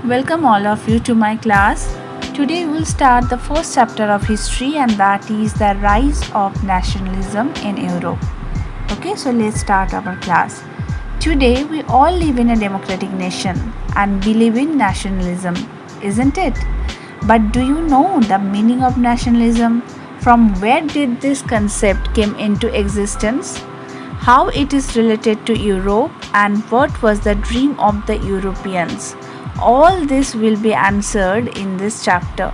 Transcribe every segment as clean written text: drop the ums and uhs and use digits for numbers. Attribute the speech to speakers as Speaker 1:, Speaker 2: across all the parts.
Speaker 1: Welcome all of you to my class. Today we will start the first chapter of history, and that is the rise of nationalism in Europe. Okay, so let's start our class. Today we all live in a democratic nation and believe in nationalism, isn't it? But do you know the meaning of nationalism? From where did this concept came into existence? How it is related to Europe, and what was the dream of the Europeans? All this will be answered in this chapter.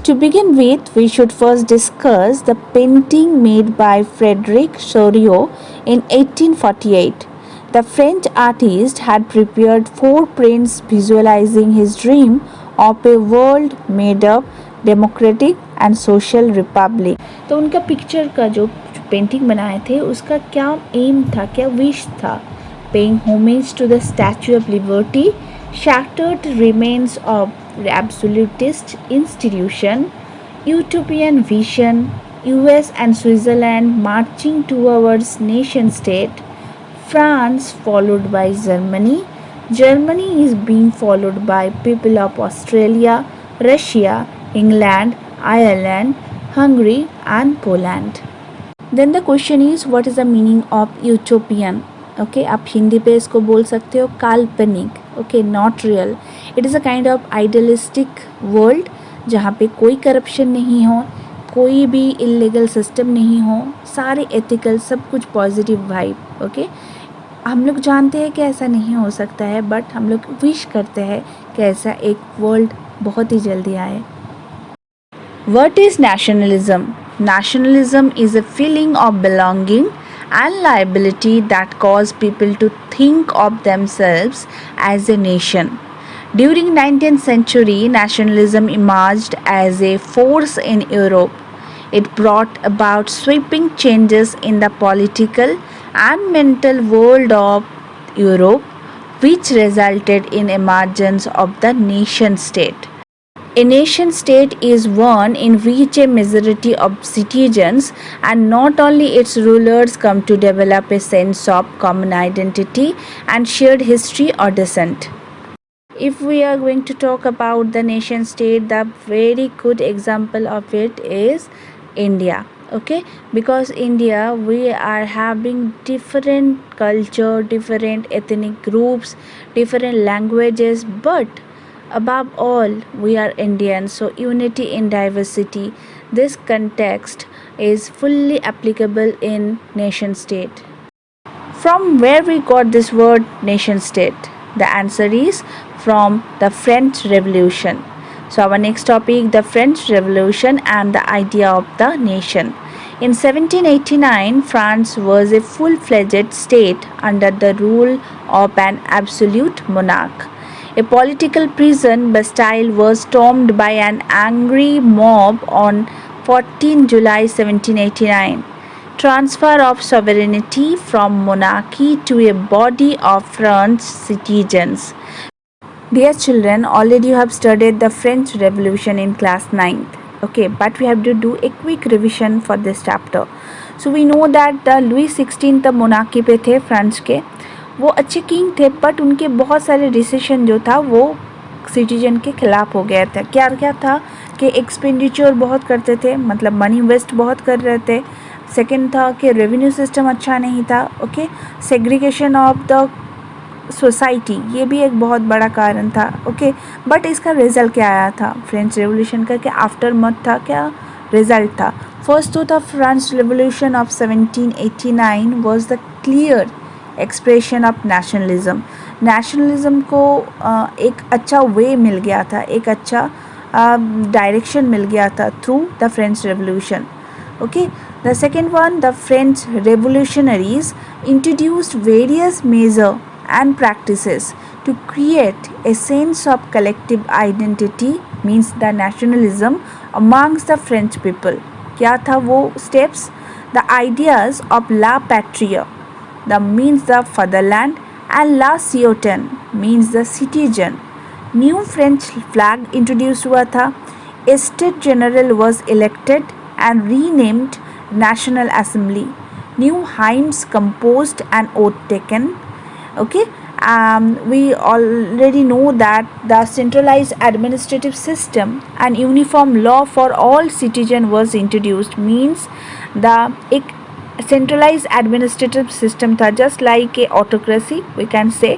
Speaker 1: To begin with, we should first discuss the painting made by Frédéric Choriot in 1848. The French artist had prepared 4 prints visualizing his dream of a world made up, democratic and social republic. तो उनका picture का जो painting बनाए थे उसका क्या M था, क्या विश था? Paying homage to the Statue of Liberty, shattered remains of absolutist institution, utopian vision, US and Switzerland marching towards nation state, France followed by Germany. Germany is being followed by people of Australia, Russia, England, Ireland, Hungary and Poland. Then the question is, what is the meaning of utopian? Okay आप हिंदी पे इसको बोल सकते हो काल्पनिक. Okay, not real. It is a kind of idealistic world जहाँ पे कोई करप्शन नहीं हो, कोई भी इलीगल सिस्टम नहीं हो, सारे एथिकल, सब कुछ पॉजिटिव वाइब. ओके, हम लोग जानते हैं कि ऐसा नहीं हो सकता है, बट हम लोग विश करते हैं कि ऐसा एक वर्ल्ड बहुत ही जल्दी आए. What is nationalism? Nationalism is a feeling of belonging and liability that cause people to think of themselves as a nation. During 19th century, nationalism emerged as a force in Europe. It brought about sweeping changes in the political and mental world of Europe, which resulted in emergence of the nation state. A nation state is one in which a majority of citizens and not only its rulers come to develop a sense of common identity and shared history or descent. If we are going to talk about the nation state, the very good example of it is India. Okay, because India, we are having different culture, different ethnic groups, different languages, but above all, we are Indians, so unity in diversity. This context is fully applicable in nation state. From where we got this word nation state? The answer is from the French Revolution. So our next topic, the French Revolution and the idea of the nation. In 1789, France was a full-fledged state under the rule of an absolute monarch. A political prison, Bastille, was stormed by an angry mob on 14 July 1789. Transfer of sovereignty from monarchy to a body of French citizens. Dear children, already you have studied the French Revolution in class 9th. Okay, but we have to do a quick revision for this chapter. So we know that the Louis XVI the monarchy पे थे France के. वो अच्छे king थे, but उनके बहुत सारे decision जो था वो सिटीजन के खिलाफ हो गया था. क्या क्या था कि एक्सपेंडिचर बहुत करते थे, मतलब मनी वेस्ट बहुत कर रहे थे. सेकंड था कि रेवेन्यू सिस्टम अच्छा नहीं था. Okay, segregation of the society, ये भी एक बहुत बड़ा कारण था. ओके, बट इसका रिजल्ट क्या आया था फ्रेंच रेवोल्यूशन का? क्या आफ्टर मत था, क्या रिजल्ट था? फर्स्ट तो था French revolution of 1789 was the clear expression of nationalism. Nationalism को एक अच्छा वे मिल गया था, एक अच्छा डायरेक्शन मिल गया था through the French revolution. Okay, the second one, the French revolutionaries introduced various measure and practices to create a sense of collective identity, means the nationalism amongst the French people. क्या था वो steps? The ideas of la patrie, the means the fatherland, and la citoyenne means the citizen. New French flag introduced हुआ था. A state general was elected and renamed National Assembly. New hymns composed and oath taken. Okay, we already know that the centralized administrative system and uniform law for all citizens was introduced. Means the centralized administrative system था, just like a autocracy we can say.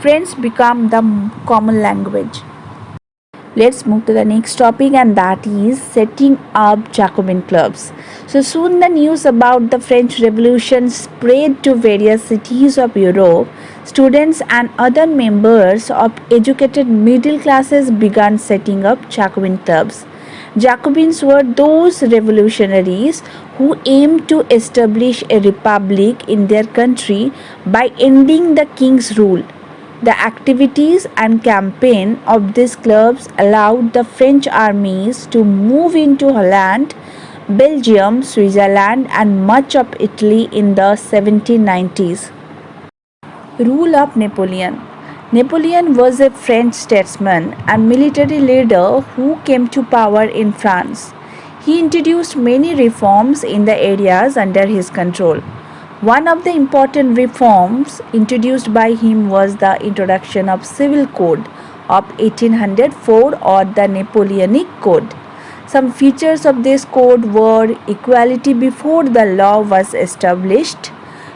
Speaker 1: French become the common language. Let's move to the next topic, and that is setting up Jacobin clubs. So soon the news about the French Revolution spread to various cities of Europe. Students and other members of educated middle classes began setting up Jacobin clubs. Jacobins were those revolutionaries who aimed to establish a republic in their country by ending the king's rule. The activities and campaign of these clubs allowed the French armies to move into Holland, Belgium, Switzerland, and much of Italy in the 1790s. Rule of Napoleon. Napoleon was a French statesman and military leader who came to power in France. He introduced many reforms in the areas under his control. One of the important reforms introduced by him was the introduction of Civil Code of 1804, or the Napoleonic Code. Some features of this code were equality before the law was established,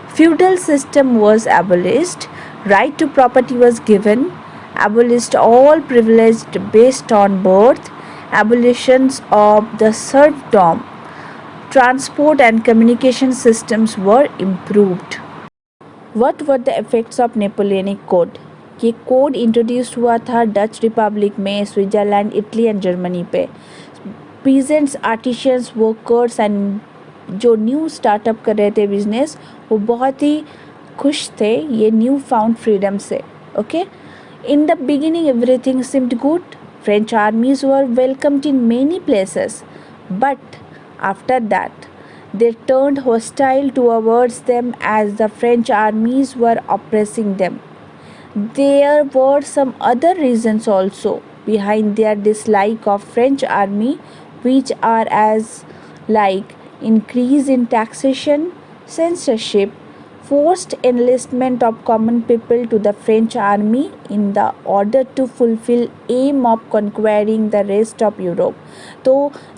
Speaker 1: feudal system was abolished, right to property was given, abolished all privilege based on birth, abolitions of the serfdom, transport and communication systems were improved. What were the effects of Napoleonic Code? ये code introduce हुआ था Dutch Republic में, Switzerland, Italy and Germany पे. Peasants, artisans, workers and जो new startup कर रहे थे business, वो बहुत ही खुश थे ये न्यू फाउंड फ्रीडम से. Okay, in the beginning everything seemed good. French आर्मीज were welcomed in many places, but after that, they turned hostile towards them as the French armies were oppressing them. There were some other reasons also behind their dislike of French army, which are as like increase in taxation, censorship, forced enlistment of common people to the French army in the order to fulfill aim of conquering the rest of Europe. तो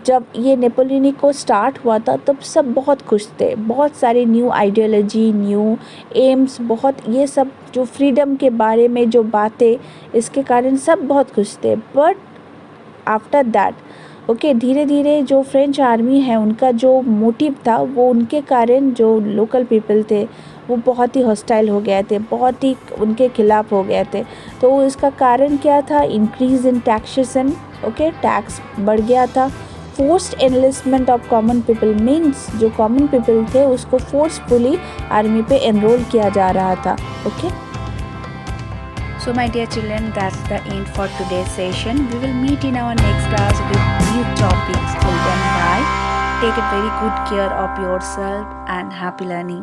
Speaker 1: जब ये Napoleonic को start हुआ था तब सब बहुत खुश थे, बहुत सारे न्यू आइडियोलॉजी, न्यू एम्स, बहुत ये सब जो फ्रीडम के बारे में जो बातें, इसके कारण सब बहुत खुश थे. बट आफ्टर दैट ओके, धीरे धीरे जो फ्रेंच आर्मी है उनका जो मोटिव था वो उनके कारण जो लोकल पीपल थे वो बहुत ही हॉस्टाइल हो गए थे, बहुत ही उनके खिलाफ हो गए थे. तो इसका कारण क्या था? Increase in taxation. Okay, tax बढ़ गया था. Forced enlistment of common people, means जो कॉमन पीपल थे उसको फोर्सफुली आर्मी पे एनरोल किया जा रहा था. Okay, so my dear children, that's the end for today's session. We will meet in our next class with new topics. Till then, bye. Take a very good care of yourself and happy learning.